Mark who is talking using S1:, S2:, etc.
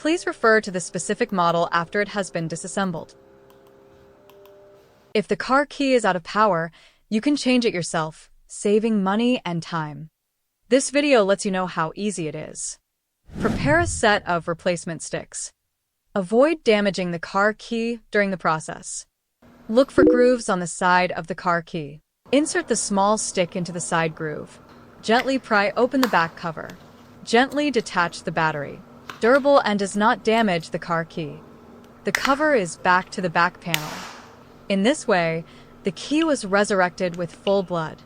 S1: Please refer to the specific model after it has been disassembled. If the car key is out of power, you can change it yourself, saving money and time. This video lets you know how easy it is. Prepare a set of replacement sticks. Avoid damaging the car key during the process. Look for grooves on the side of the car key. Insert the small stick into the side groove. Gently pry open the back cover. Gently detach the battery. Durable and does not damage the car key. The cover is back to the back panel. In this way, the key was resurrected with full blood.